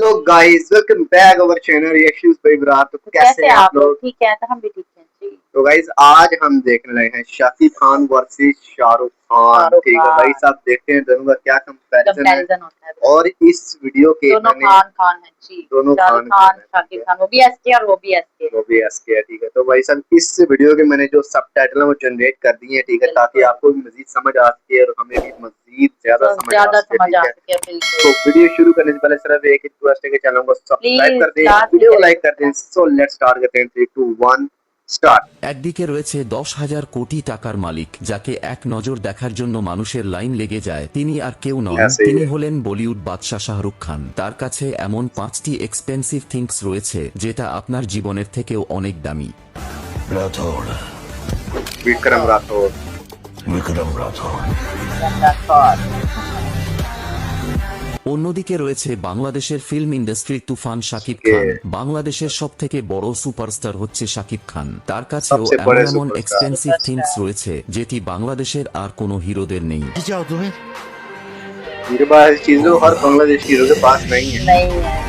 Hello guys, welcome back our channel reactions by Virat. तो कैसे हैं आप लोग? ठीक है तो हम भी ठीक हैं जी। तो गाइस आज हम देखने लगे हैं शाकिब खान वर्सेस शाहरुख खान। शाहरुख ठीक है खान गाइस, आप देखते हैं दोनों का क्या कंपैरिजन है। कंपैरिजन होता है। और इस वीडियो के दोनों मैंने खान खान है जी। दोनों शाहरुख खान खान खान है, ठीक शाकिब है। खान, वो भी एसके और वो भी एसके। वो भी एसके है, ठीक है। तो भाई साहब इस वीडियो के मैंने जो सबटाइटल है वो जनरेट कर दिए हैं, ठीक है, ताकि बिल्कुल आपको भी मजीद समझ आ सके और हमें भी मजीद ज्यादा तो समझ आ ज्यादा सके, समझ ठीक आ है। सके तो बिल्कुल। वीडियो शुरू करने से पहले सिर्फ एक रिक्वेस्ट है कि चैनल को सब्सक्राइब प्लीज कर दें, लाजमी वीडियो को करें। लाइक कर दें। सो लेट्स स्टार्ट करते हैं। 3 2 1 स्टार्ट। একদিকে রয়েছে ১০,০০০ কোটি টাকার মালিক, যাকে এক নজর দেখার জন্য মানুষের লাইন লেগে যায়। তিনি আর কেউ নন, ऐसे ही তিনি है। হলেন বলিউড বাদশা শাহরুখ খান। তার কাছে এমন ৫টি এক্সপেন্সিভ থিংস রয়েছে যেটা আপনার জীবনের থেকেও অনেক দামি। राठौड़ विक्रम राठौर। विक्रम राठौड़ অন্যদিকে রয়েছে বাংলাদেশের ফিল্ম ইন্ডাস্ট্রির তুফান শাকিব के খান। বাংলাদেশের সবথেকে বড় সুপারস্টার হচ্ছে শাকিব খান। তার কাছেও सबसे এমন बड़े এমন सुपरस्टार। এক্সপেন্সিভ থিংস রয়েছে যেটি বাংলাদেশের আর কোনো হিরোদের নেই। जाओ तुम्हें इनके पास चीजों हर बांग्लादेश हीरो के पास नहीं है। नहीं है।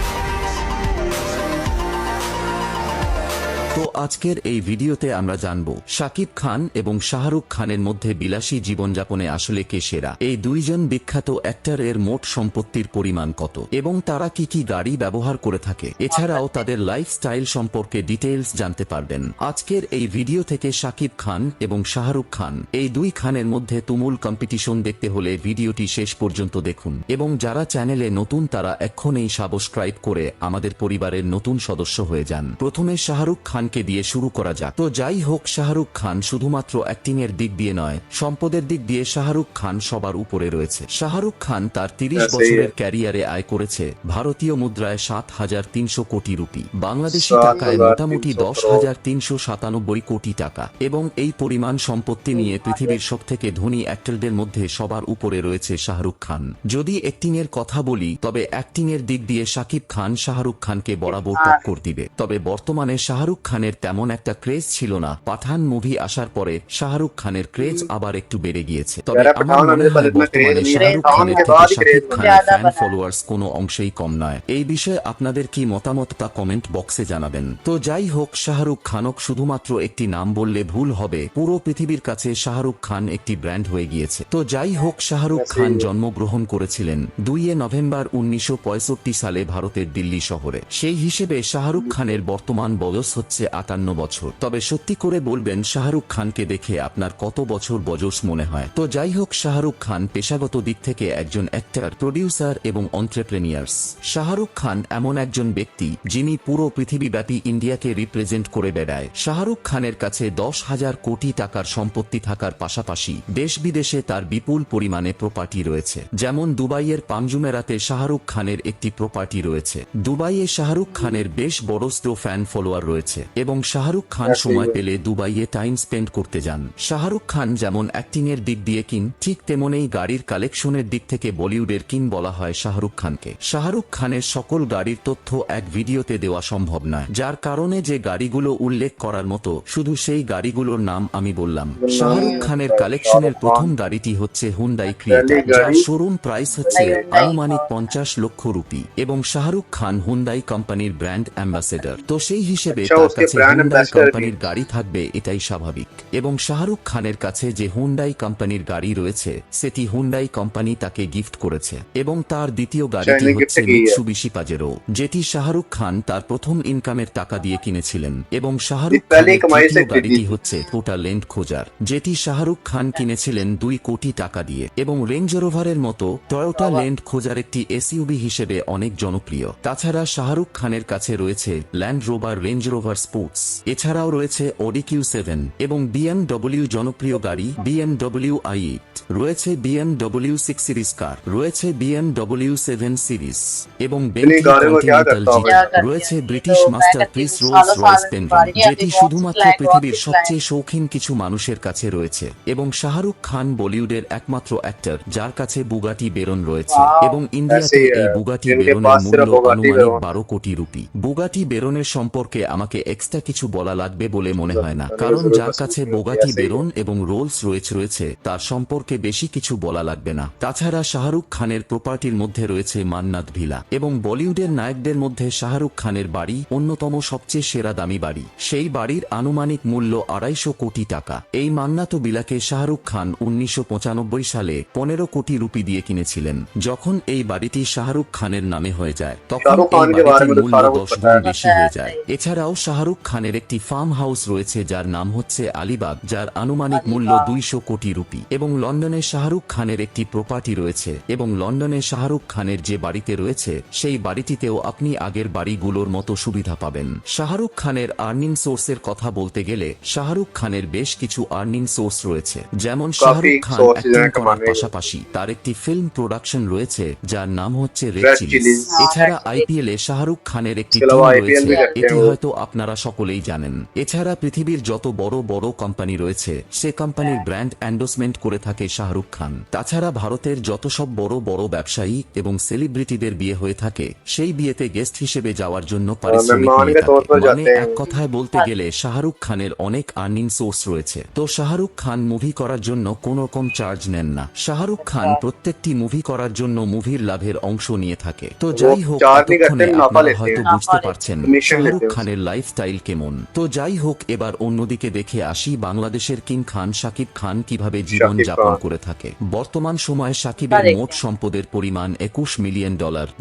তো আজকের এই ভিডিওতে আমরা জানব শাকিব খান এবং শাহরুখ খানের মধ্যে বিলাসী জীবনযাপনে আসলে কে সেরা, এই দুইজন বিখ্যাত অ্যাক্টর এর মোট সম্পত্তির পরিমাণ কত এবং তারা কি কি গাড়ি ব্যবহার করে থাকে। এছাড়াও তাদের লাইফস্টাইল সম্পর্কে ডিটেইলস জানতে পারবেন। আজকের এই ভিডিও থেকে শাকিব খান এবং শাহরুখ খান এই দুই খানের মধ্যে তুমুল কম্পিটিশন দেখতে হলে ভিডিওটি শেষ পর্যন্ত দেখুন এবং যারা চ্যানেলে নতুন তারা এক্ষুনি সাবস্ক্রাইব করে আমাদের পরিবারের নতুন সদস্য হয়ে যান। প্রথমে শাহরুখ খানকে দিয়ে শুরু করা যাক। তো যাই হোক, শাহরুখ খান শুধুমাত্র অ্যাক্টিং এর দিক দিয়ে নয়, সম্পদের দিক দিয়ে শাহরুখ খান সবার উপরে রয়েছে। শাহরুখ খান তার ৩০ ऐसे ही है। বছরের ক্যারিয়ারে আয় করেছে ভারতীয় মুদ্রায় ৭,৩০০ কোটি রুপি, বাংলাদেশি টাকায় মোটামুটি 7,300 करोड़। ১০,৩৯৭ কোটি টাকা। এবং এই পরিমাণ সম্পত্তি নিয়ে পৃথিবীর সবথেকে ধনী অ্যাক্টরদের মধ্যে সবার উপরে রয়েছে শাহরুখ খান। যদি অ্যাক্টিং এর কথা বলি তবে অ্যাক্টিং এর দিক দিয়ে শাকিব খান শাহরুখ খানকে বরাবর টক্কর দিবে। তবে বর্তমানে শাহরুখ খানের তেমন একটা ক্রেজ ছিল না। পাঠান মুভি আসার পরে শাহরুখ খানের ক্রেজ আবার একটু বেড়ে গিয়েছে। তবে यार আমার पठान মনে आने पर হয় इतना क्रेज বর্তমানে नहीं है, শাহরুখ पठान খানের के থেকে बाद ही শাকিব क्रेज খানের ज्यादा ফ্যান बना है। ফলোয়ার্স কোনো অংশেই কম নয়। এই বিষয়ে আপনাদের কি মতামত তা কমেন্ট বক্সে জানাবেন। তো যাই হোক, শাহরুখ খানক শুধুমাত্র একটি নাম বললে ভুল হবে, পুরো পৃথিবীর কাছে শাহরুখ খান একটি ব্র্যান্ড হয়ে গিয়েছে। তো যাই হোক, শাহরুখ ऐसे খান ही है। জন্মগ্রহণ করেছিলেন ২ নভেম্বর ১৯৬৫ সালে ভারতের দিল্লি শহরে। সেই হিসেবে শাহরুখ খানের বর্তমান বয়স হচ্ছে ৫৮ বছর। তবে সত্যি করে বলবেন শাহরুখ খানকে দেখে আপনার কত বছর বয়স মনে হয়? তো যাই হোক, শাহরুখ খান পেশাগত দিক থেকে একজন অ্যাক্টর, প্রডিউসার এবং অন্ট্রেপ্রেনিয়ার্স। শাহরুখ খান এমন একজন ব্যক্তি যিনি পুরো পৃথিবীব্যাপী ইন্ডিয়াকে রিপ্রেজেন্ট করে বেড়ায়। শাহরুখ খানের কাছে ১০,০০০ কোটি টাকার সম্পত্তি থাকার পাশাপাশি দেশ বিদেশে তার বিপুল পরিমাণে প্রপার্টি রয়েছে। যেমন দুবাইয়ের পাঞ্জুমেরাতে শাহরুখ খানের একটি প্রপার্টি রয়েছে। দুবাইয়ে শাহরুখ খানের বেশ বড়সড় ফ্যান ফলোয়ার রয়েছে এবং শাহরুখ খান ऐसे ही সময় है। পেলে দুবাইয়ে টাইম স্পেন্ড করতে যান। শাহরুখ খান যেমন অ্যাক্টিং এর দিক দিয়ে কিং, ঠিক তেমনই গাড়ির কালেকশনের দিক থেকে বলিউডের কিং বলা হয় শাহরুখ খানকে। শাহরুখ খানের সকল গাড়ির তথ্য এক ভিডিওতে দেওয়া সম্ভব নয়, যার কারণে যে গাড়িগুলো উল্লেখ করার মতো শুধু সেই গাড়িগুলোর নাম আমি বললাম। শাহরুখ খানের কালেকশনের शाहरुख প্রথম खान গাড়িটি হচ্ছে হুন্ডাই पहली ক্রিয়েটার, যার गाड़ी শোরুম প্রাইস হচ্ছে Hyundai আনুমানিক ৫০ লক্ষ রুপি এবং শাহরুখ খান হুন্ডাই কোম্পানির ব্র্যান্ড অ্যাম্বাসেডর। তো সেই হিসেবে अच्छा তার उसके কাছে ब्रांड হুন্ডাই एम्बेसडर भी কোম্পানির গাড়ি থাকবে এটাই স্বাভাবিক। এবং শাহরুখ খানের কাছে যে হুন্ডাই কোম্পানির গাড়ি রয়েছে সেটি হুন্ডাই কোম্পানি তাকে গিফট করেছে এবং তার দ্বিতীয় গাড়িটি शाइनिंग गिफ्ट হচ্ছে की है। মিৎসুবিশি পাজেরো, যেটি শাহরুখ খান তার প্রথম ইনকামের টাকা দিয়ে কিনেছিলেন। এবং শাহরুখ पहली খানের कमाई से তৃতীয় खरीदी গাড়িটি थी। হচ্ছে টোটা ল্যান্ড ক্রুজার, যেটি শাহরুখ খান কিনেছিলেন ২ কোটি টাকা দিয়ে। এবং রেঞ্জ রোভারের মতো টয়োটা ল্যান্ড ক্রুজার একটি এসইউভি হিসেবে অনেক জনপ্রিয়। তাছাড়া শাহরুখ খানের কাছে রয়েছে land rover range rover sports, এছাড়াও রয়েছে অডি কিউ7 এবং বিএমডব্লিউ জনপ্রিয় গাড়ি বিএমডব্লিউ i8, রয়েছে বিএমডব্লিউ 6 সিরিজ কার, রয়েছে বিএমডব্লিউ 7 সিরিজ এবং इतनी বেন্টলি गाड़ियों को क्या কন্টিনেন্টাল करता होगा জিটি, क्या यार? करते রয়েছে हैं ये ব্রিটিশ तो मैं करती মাস্টারপিস हूँ রোলস सालों রয়েস साल পেন্টন, गाड़ी आती যেটি है, बहुत सी শুধুমাত্র चलाएं बहुत পৃথিবীর सी चलाएं। সবচেয়ে শৌখিন কিছু মানুষের কাছে রয়েছে। এবং শাহরুখ খান বলিউডের একমাত্র অ্যাক্টর যার কাছে বুগাটি বেরন রয়েছে এবং ऐसे ইন্ডিয়াতে ही এই है। বুগাটি जिनके বেরনের पास মূল্য सिर्फ बुगाटी আনুমানিক वेरोन है। ১২ কোটি রুপি। বুগাটি বেরনের সম্পর্কে আমাকে এক্সট্রা কিছু বলা লাগবে বলে মনে হয় না, কারণ যার কাছে বোগাটি বেরোন এবং রোলস রয়েছে তার সম্পর্কে বেশি কিছু বলা লাগবে না। তাছাড়া শাহরুখ খানের প্রপার্টির মধ্যে রয়েছে মান্নাত ভিলা, এবং বলিউডের নায়কদের মধ্যে শাহরুখ খানের বাড়ি অন্যতম সবচেয়ে সেরা দামি বাড়ি। সেই বাড়ির আনুমানিক মূল্য 250 কোটি টাকা। এই মান্নাত বিলাকে শাহরুখ খান 1995 সালে 15 কোটি রুপি দিয়ে কিনেছিলেন। যখন এই বাড়িটি শাহরুখ খানের নামে হয়ে যায় তখন শাহরুখ এই খানকে বারে বাড়িটির মধ্যে মূল্য সারা 10 বছর গুণ টাকা বেশি হয়ে যায়। এছাড়াও শাহরুখ খানের একটি ফার্ম হাউস রয়েছে যার নাম হচ্ছে আলিবাগ, যার আনুমানিক মূল্য 200 কোটি রুপি। এবং লন্ডনে শাহরুখ খানের একটি প্রপার্টি রয়েছে, এবং লন্ডনে শাহরুখ খানের যে বাড়িতে রয়েছে সেই বাড়িটিতেও আপনি আগের বাড়িগুলোর মতো সুবিধা পাবেন। শাহরুখ খানের আর্নিং সোর্সের কথা বলতে গেলে শাহরুখ খানের বেশ কিছু আর্নিং সোর্স রয়েছে, যেমন শাহরুখ খান অ্যাক্টিং করার পাশাপাশি তার একটি ফিল্ম প্রোডাকশন রয়েছে যার নাম হচ্ছে রেড চিলিজ। এছাড়া আইপিএল এ শাহরুখ খানের একটি টিম রয়েছে, এটি হয়তো আপনারা সকলেই জানেন। এছাড়া পৃথিবীর যত বড় বড় কোম্পানি রয়েছে সে কোম্পানির ব্র্যান্ড এন্ডোর্সমেন্ট করে থাকে শাহরুখ খান। তাছাড়া ভারতের যত সব বড় বড় ব্যবসায়ী এবং সেলিব্রিটিদের বিয়ে হয়ে থাকে সেই বিয়েতে গেস্ট হিসেবে যাওয়ার জন্য পারিশ্রমিক নিয়ে থাকে। মানে এক কথায় বলতে গেলে শাহরুখ খানের অনেক আর্নিং সোর্স রয়েছে। তো শাহরুখ খান মুভি করার জন্য কোন রকম চার্জ নেন না। শাহরুখ খান প্রত্যেকটি মুভি করার জন্য মুভির লাভের অংশ নিয়ে থাকে। তো যাই হোক, এতক্ষণে আপনারা হয়তো বুঝতে পারছেন শাহরুখ খানের লাইফস্টাইল কেমন। তো যাই হোক, এবার অন্যদিকে দেখে আসি বাংলাদেশের কিং খান শাকিব খান কিভাবে জীবন যাপন করে থাকে। বর্তমান সময়ে শাকিবের মোট সম্পদের পরিমাণ $21 মিলিয়ন,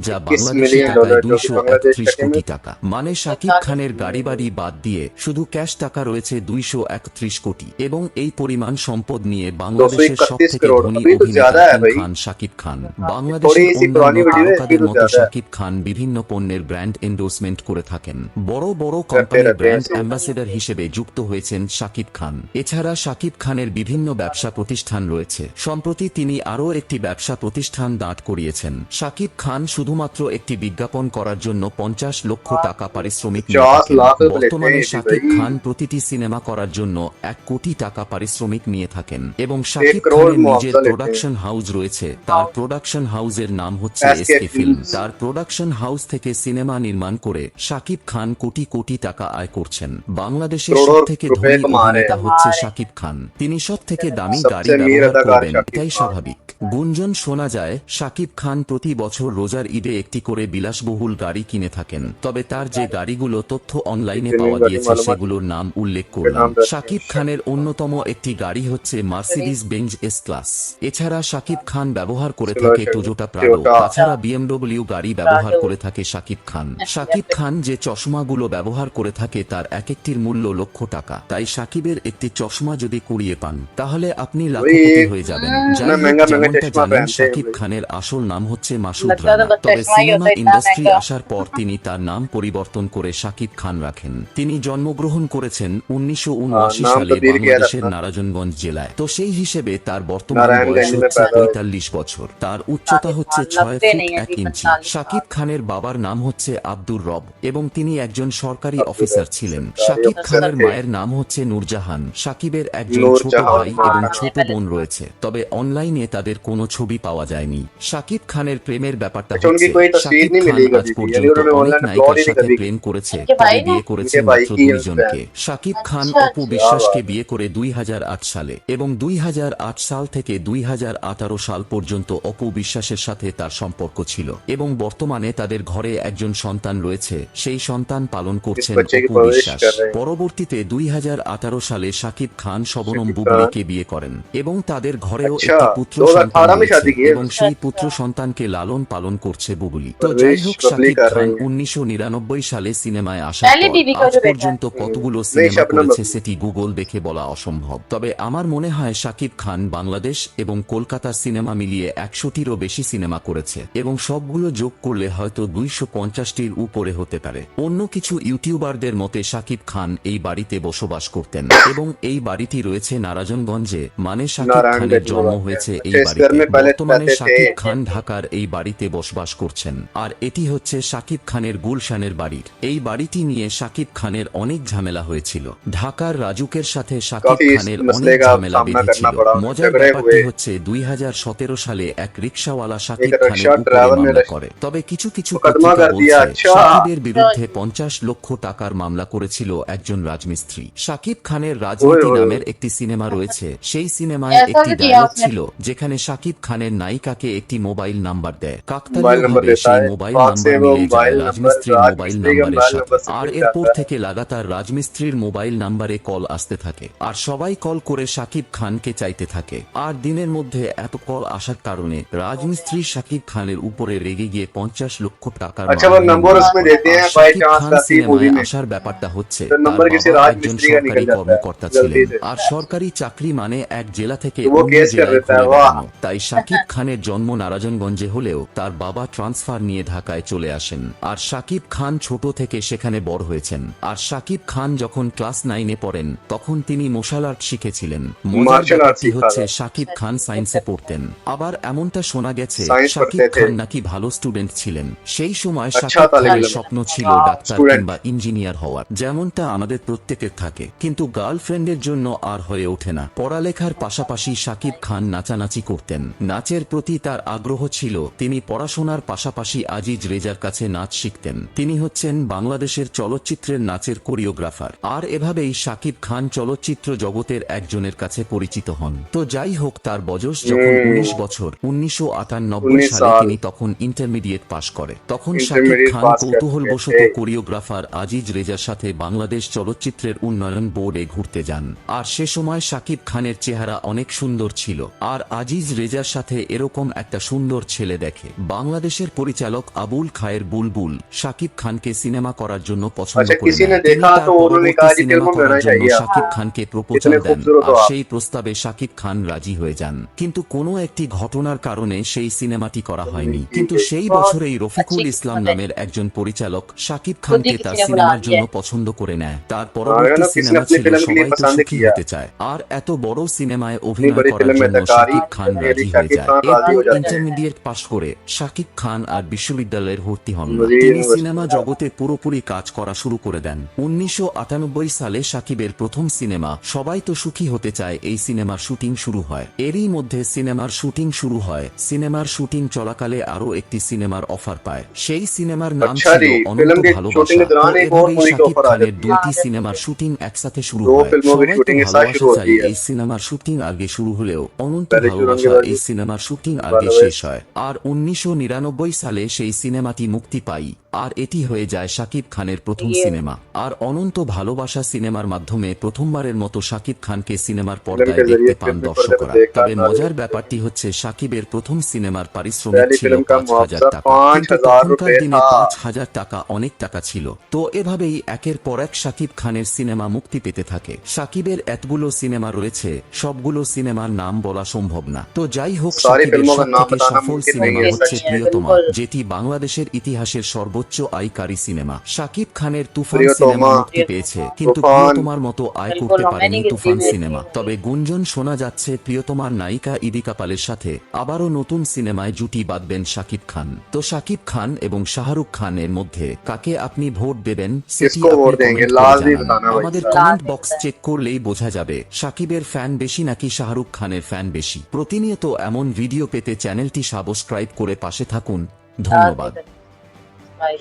যা বাংলাদেশি টাকায় 231 কোটি টাকা। মানে শাকিব খানের গাড়ি বাড়ি বাদ দিয়ে শুধু ক্যাশ টাকা রয়েছে 231 কোটি। এবং এই পরিমাণ সম্পদ নিয়ে বাংলাদেশের সবথেকে ধনী অভিনেতা কিং খান শাকিব খান। বাংলাদেশের অন্যান্য তারকাদের মতো শাকিব খান বিভিন্ন পণ্যের ব্র্যান্ড এন্ডোর্সমেন্ট করে থাকেন। বড় বড় কোম্পানির ব্র্যান্ড অ্যাম্বাসেডর হিসেবে যুক্ত হয়েছেন শাকিব খান। এছাড়া শাকিব খানের বিভিন্ন ব্যবসা প্রতিষ্ঠান রয়েছে। সম্প্রতি তিনি আরও একটি ব্যবসা প্রতিষ্ঠান দাঁড় করিয়েছেন। শাকিব খান শুধুমাত্র একটি বিজ্ঞাপন করার জন্য 50 লক্ষ টাকা পারিশ্রমিক নিয়ে থাকেন। বর্তমানে শাকিব খান প্রতিটি সিনেমা করার জন্য 1 কোটি টাকা পারিশ্রমিক নিয়ে থাকেন। এবং শাকিব খানের নিজের প্রোডাকশন হাউস রয়েছে। তার প্রোডাকশন হাউসের নাম হচ্ছে এসকে ফিল্ম। তার প্রোডাকশন হাউস থেকে সিনেমা নির্মাণ করে শাকিব খান কোটি কোটি টাকা আয় করছেন। বাংলাদেশের সবথেকে ধনী অভিনেতা হচ্ছে শাকিব খান। তিনি সবথেকে দামি গাড়ি ব্যবহার করবেন, এটাই স্বাভাবিক। গুঞ্জন শোনা যায় শাকিব খান প্রতি বছর রোজার ঈদে একটি করে বিলাসবহুল গাড়ি কিনে থাকেন। তবে তার যে গাড়িগুলো তথ্য অনলাইনে পাওয়া গিয়েছে সেগুলোর নাম উল্লেখ করলাম। শাকিব খানের অন্যতম একটি গাড়ি হচ্ছে মার্সিডিজ বেঞ্জ এস ক্লাস। এছাড়া শাকিব খান ব্যবহার করে থাকে টয়োটা প্রাডো। তাছাড়া BMW গাড়ি ব্যবহার করে থাকে শাকিব খান। শাকিব খান যে চশমাগুলো ব্যবহার করে থাকে তার এক একটির মূল্য লক্ষ টাকা। তাই শাকিবের একটি চশমা যদি কুড়িয়ে পান তাহলে আপনি লাখপতি হয়ে যাবেন। যাই হোক, যেমনটা জানেন শাকিব খানের আসল নাম হচ্ছে মাসুদ রানা। তবে সিনেমা ইন্ডাস্ট্রি আসার পর তিনি তার নাম পরিবর্তন করে শাকিব খান রাখেন। তিনি জন্মগ্রহণ করেছেন 1979 সালে বাংলাদেশের নারায়ণগঞ্জ জেলায়। তো সেই হিসেবে তার বর্তমান বয়স হচ্ছে 45 বছর। তার উচ্চতা হচ্ছে 6 ফুট 1 ইঞ্চি। শাকিব খানের বাবার নাম হচ্ছে আব্দুর রব এবং তিনি একজন সরকারি অফিসার ছিলেন। শাকিব খানের মায়ের নাম হচ্ছে নূরজাহান। শাকিবের একজন ছোট ভাই এবং ছোট বোন রয়েছে, তবে অনলাইনে তাদের কোনো ছবি পাওয়া যায়নি। শাকিব খানের প্রেমের ব্যাপারটা হচ্ছে শাকিব খান আজ পর্যন্ত অনেক নায়িকার সাথে প্রেম করেছে, তবে বিয়ে করেছে মাত্র 2 জনকে। শাকিব খান অপু বিশ্বাসকে বিয়ে করে 2008 সালে এবং 2008 সাল থেকে 2018 সাল পর্যন্ত অপু বিশ্বাসের সাথে তার সম্পর্ক ছিল এবং বর্তমানে তাদের ঘরে একজন সন্তান রয়েছে। সেই সন্তান পালন করছেন অপু বিশ্বাস। পরবর্তীতে 2018 সালে শাকিব খান শবনম বুবলিকে বিয়ে করেন এবং তাদের ঘরেও একটি পুত্র সন্তান রয়েছে এবং সেই পুত্র সন্তানকে লালন পালন করছে বুবলি। তো যাই হোক, শাকিব খান 1999 সালে সিনেমায় আসার পর আজ পর্যন্ত কতগুলো সিনেমা করেছে সেটি গুগল দেখে বলা অসম্ভব। তবে আমার মনে হয় শাকিব খান বাংলাদেশ এবং কলকাতার সিনেমা মিলিয়ে 100টিরও বেশি সিনেমা করেছে এবং সবগুলো যোগ করলে হয়তো 250টির উপরে হতে পারে। অন্য কিছু ইউটিউবারদের মতে শাকিব খান এই বাড়িতে বসবাস করতেন এবং এই বাড়িটি রয়েছে নারায়ণগঞ্জে। মানে শাকিব খানের জন্ম হয়েছে এই বাড়িতে। বর্তমানে শাকিব খান ঢাকার এই বাড়িতে বসবাস করছেন। আর এটি হচ্ছে শাকিব খানের গুলশানের বাড়ি। এই বাড়িটি নিয়ে শাকিব খানের অনেক ঝামেলা হয়েছিল। ঢাকার রাজুকের সাথে শাকিব খানের অনেক ঝামেলা বেঁধেছিল। মজার ব্যাপারটি হচ্ছে 2017 সালে এক রিকশাওয়ালা শাকিব খানের উপরে মামলা করে। তবে কিছু কিছু পত্রিকা বলছে শাকিবের বিরুদ্ধে 50 লক্ষ টাকা টাকার মামলা করেছিল একজন রাজমিস্ত্রি। শাকিব খানের রাজনীতি ওই। নামের একটি সিনেমা রয়েছে। সেই সিনেমায় ऐसा একটি भी किया ডায়লগ उसने। ছিল যেখানে শাকিব খানের নায়িকাকে একটি মোবাইল নাম্বার দেয়। मोबाइल नंबर কাকতালীয়ভাবে देता সেই है, মোবাইল पाक নাম্বার से वो মিলে যায় मोबाइल नंबर রাজমিস্ত্রির राज মোবাইল मिस्त्री का নাম্বারের मोबाइल সাথে। नंबर से আর जुड़ এরপর जाता है। থেকে লাগাতার রাজমিস্ত্রির মোবাইল নাম্বারে কল আসতে থাকে আর সবাই কল করে শাকিব খানকে চাইতে থাকে। আর দিনের মধ্যে এত কল আসার কারণে রাজমিস্ত্রি শাকিব খানের উপরে রেগে গিয়ে 50 লক্ষ টাকার अच्छा वो মানহানি नंबर মামলা उसमें করে। देते আর हैं बाय শাকিব चांस খান रात की मूवी সিনেমায় में, আসার ব্যাপারটা হচ্ছে तो তার नंबर किसी বাবা राज একজন मिस्त्री का সরকারি निकल जाता है কর্মকর্তা ছিলেন। गलती से, আর সরকারি চাকরি মানে এক জেলা থেকে तो वो অন্য केस कर জেলায় देता है। ঘুরে वाह বেড়ানো। তাই শাকিব খানের জন্ম নারায়ণগঞ্জে হলেও তার বাবা ট্রান্সফার নিয়ে ঢাকায় চলে আসেন। আর শাকিব খান ছোট থেকে সেখানে বড় হয়েছেন। আর শাকিব খান যখন ক্লাস 9-এ পড়েন তখন তিনি মার্শাল আর্ট শিখেছিলেন। মজার मार्शल आर्ट ব্যাপারটি सीखा হচ্ছে था, শাকিব খান সায়েন্সে পড়তেন। আবার এমনটা শোনা গেছে साइंस শাকিব पढ़ते थे। খান নাকি ভালো স্টুডেন্ট ছিলেন। সেই সময় अच्छा শাকিব तालिब খানের इल्म স্বপ্ন ছিল वाह। ডাক্তার स्टूडेंट কিংবা ইঞ্জিনিয়ার হওয়ার, যেমনটা আমাদের প্রত্যেকের থাকে। কিন্তু গার্লফ্রেন্ডের জন্য আর হয়ে ওঠে না। পড়ালেখার পাশাপাশি শাকিব খান নাচানাচি করতেন। নাচের প্রতি তার আগ্রহ ছিল। তিনি পড়াশোনার পাশাপাশি আজিজ রেজার কাছে নাচ শিখতেন। তিনি হচ্ছেন বাংলাদেশের চলচ্চিত্রের নাচের কোরিওগ্রাফার। আর এভাবেই শাকিব খান চলচ্চিত্র জগতের একজনের কাছে পরিচিত হন। তো যাই হোক, তার বয়স যখন 19 বছর, 1998 19 সালে साल তিনি তখন ইন্টারমিডিয়েট পাশ করে। তখন শাকিব इंटरमीडिएट খান पास कर चुके কৌতূহলবশত थे। কোরিওগ্রাফার আজিজ রেজার সাথে বাংলাদেশ চলচ্চিত্রের উন্নয়ন বোর্ডে ঘুরতে যান। আর সে সময় শাকিব খানের চেহারা অনেক সুন্দর ছিল। আর আজিজ রেজার সাথে এরকম একটা সুন্দর ছেলে দেখে বাংলাদেশের পরিচালক আবুল খায়ের বুলবুল শাকিব খানকে সিনেমা করার জন্য পছন্দ अच्छा করে किसी নেন। ने তিনি देखा তার तो उन्होंने পরবর্তী कहा जी সিনেমা फिल्म में করার रहना জন্য चाहिए, শাকিব খানকে প্রপোজাল इतने দেন। खूबसूरत हो আর आप। সেই প্রস্তাবে শাকিব খান রাজি হয়ে যান। কিন্তু কোনো একটি ঘটনার কারণে সেই সিনেমাটি করা হয়নি। কিন্তু সেই বছরেই রফিকুল ইসলাম নামের একজন পরিচালক শাকিব খানকে তার সিনেমার জন্য পছন্দ করে নেয়। তার পরবর্তী हाँ, किसने সিনেমা अपनी ছিল फिल्म के लिए সবাই তো पसंद সুখী किया, হতে চায়। আর এত বড় সিনেমায় इतनी অভিনয় बड़ी করার फिल्म में জন্য तकारी শাকিব খান यदि রাজি হয়ে शाकिब যায়। खान राजी এরপর हो जाते हैं। ইন্টারমিডিয়েট পাশ করে শাকিব খান আর বিশ্ববিদ্যালয়ের ভর্তি হন না। मुझे তিনি यूनिवर्सिटी সিনেমা জগতে পুরোপুরি কাজ করা শুরু করে দেন। 1998 সালে শাকিবের প্রথম সিনেমা সবাই তো সুখী হতে চায়, এই সিনেমার শুটিং শুরু হয়। এরই মধ্যে সিনেমার শুটিং শুরু হয়। সিনেমার শুটিং চলাকালে আরও একটি সিনেমার অফার পায়। সেই সিনেমার নাম अच्छा ছিল जी, অনন্ত फिल्म की ভালোবাসা। शूटिंग के তো दौरान एक और এভাবেই मूवी के শাকিব ऑफर आ খানের जाती है। দুটি সিনেমার শুটিং একসাথে শুরু दो হয়। फिल्मों की সবাই তো शूटिंग एक साथ ভালোবাসা शुरू চাই। होती है। এই সিনেমার শুটিং আগে শুরু হলেও অনন্ত पहले शुरू होने के ভালোবাসা बाद এই भी সিনেমার শুটিং আগে ভালোবাসা। শেষ হয়। আর 1999 সালে সেই সিনেমাটি মুক্তি পায়। আর এটি হয়ে যায় শাকিব খানের প্রথম সিনেমা। আর অনন্ত ভালোবাসা সিনেমার মাধ্যমে প্রথমবারের মতো শাকিব খানকে সিনেমার फिल्म পর্দায় के দেখতে जरिए পান फिल्म के पर्दे দর্শকরা। पर देखा তবে था। মজার ব্যাপারটি হচ্ছে শাকিবের প্রথম সিনেমার পারিশ্রমিক पहली ছিল फिल्म का 5,000 मुआवजा টাকা। কিন্তু 5,000 তখনকার रुपए দিনে था। 5,000 টাকা অনেক টাকা ছিল। তো এভাবেই একের পর এক শাকিব খানের সিনেমা মুক্তি পেতে থাকে। শাকিবের এতগুলো সিনেমা রয়েছে, সবগুলো সিনেমার নাম বলা সম্ভব না। তো যাই হোক, सारी শাকিবের फिल्मों का नाम সবথেকে बताना সফল मुमकिन সিনেমা नहीं है, হচ্ছে सच है। প্রিয়তমা, बिल्कुल। যেটি বাংলাদেশের ইতিহাসের সর্বোচ্চ আয়কারী সিনেমা। শাকিব খানের তুফান প্রিয়তমা, সিনেমা মুক্তি পেয়েছে, কিন্তু তুফান। প্রিয়তমার মতো আয় बिल्कुल, করতে हमें পারেনি नहीं তুফান गिनती সিনেমা। हुई। তবে গুঞ্জন শোনা যাচ্ছে প্রিয়তমার নায়িকা ইদিকা পালের সাথে আবারও নতুন সিনেমায় জুটি বাঁধবেন শাকিব খান। তো শাকিব খান এবং শাহরুখ খানের মধ্যে কাকে আপনি ভোট দেবেন সেটি किसको আপনি वोट देंगे কমেন্ট করে लाजमी জানান। बताना भाई আমাদের साहब। কমেন্ট বক্স চেক করলেই বোঝা যাবে শাকিবের ফ্যান বেশি নাকি শাহরুখ খানের ফ্যান বেশি। প্রতিনিয়ত এমন ভিডিও পেতে চ্যানেলটি সাবস্ক্রাইব করে পাশে থাকুন। ধন্যবাদ।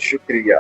शुक्रिया।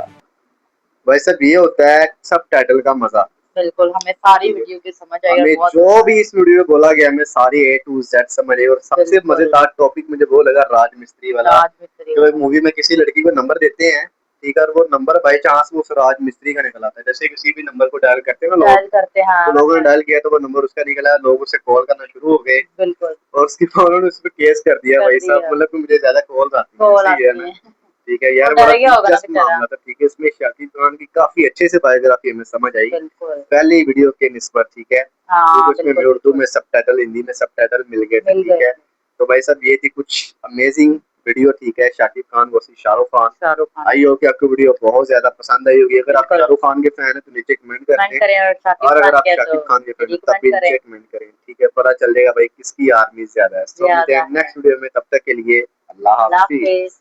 भाई साहब ये होता है सब टाइटल का मजा। बिल्कुल, हमें सारी वीडियो की समझ आई और हमें बहुत जो भी इस वीडियो में बोला गया हमें सारी A to Z समझ आई। और सबसे बिल्कुल। मजेदार टॉपिक मुझे वो लगा राजमिस्त्री वाला। राजमिस्त्री जो एक मूवी में किसी लड़की को नंबर देते हैं, ठीक है, और वो नंबर बाई चांस वो उस राजमिस्त्री का निकल आता है। जैसे किसी भी नंबर को डायल करते हैं ना लोग, डायल करते हैं। तो लोगों ने डायल किया तो वो नंबर उसका निकला, लोग उसे कॉल करना शुरू हो गए बिल्कुल और उसकी उन्होंने उस पर केस कर दिया। कर भाई साहब दिया। मतलब कि मुझे ज्यादा कॉल आती कॉल है, आती सही है ना? है। ठीक है यार, वो डर बड़ा गया होगा ना दिलचस्प बेचारा। मामला था। ठीक है, इसमें शाकिब खान की काफी अच्छे से बायोग्राफी हमें समझ आई बिल्कुल पहली वीडियो के निस्बत। ठीक है, हाँ, तो उसमें बिल्कुल, उर्दू में सबटाइटल, हिंदी में सबटाइटल मिल गए थे। मिल ठीक गए। है, तो भाई साहब ये थी कुछ अमेजिंग वीडियो। ठीक है, शाकिब खान वर्सेस शाहरुख खान। शाहरुख खान आई हो कि आपको वीडियो बहुत ज्यादा पसंद आई होगी। अगर आप बिल्कुल। शाहरुख खान के फैन है तो नीचे कमेंट कमेंट करते हैं, करें और शाकिब और अगर खान आप के शाकिब खान के फैन तो है तब भी कमेंट नीचे करें। कमेंट करें। ठीक है, पता चल जाएगा भाई किसकी आर्मी ज्यादा है। तो मिलते हैं ज्यादा। नेक्स्ट वीडियो में, तब तक के लिए अल्लाह अल्लाह हाफिज। हाफिज।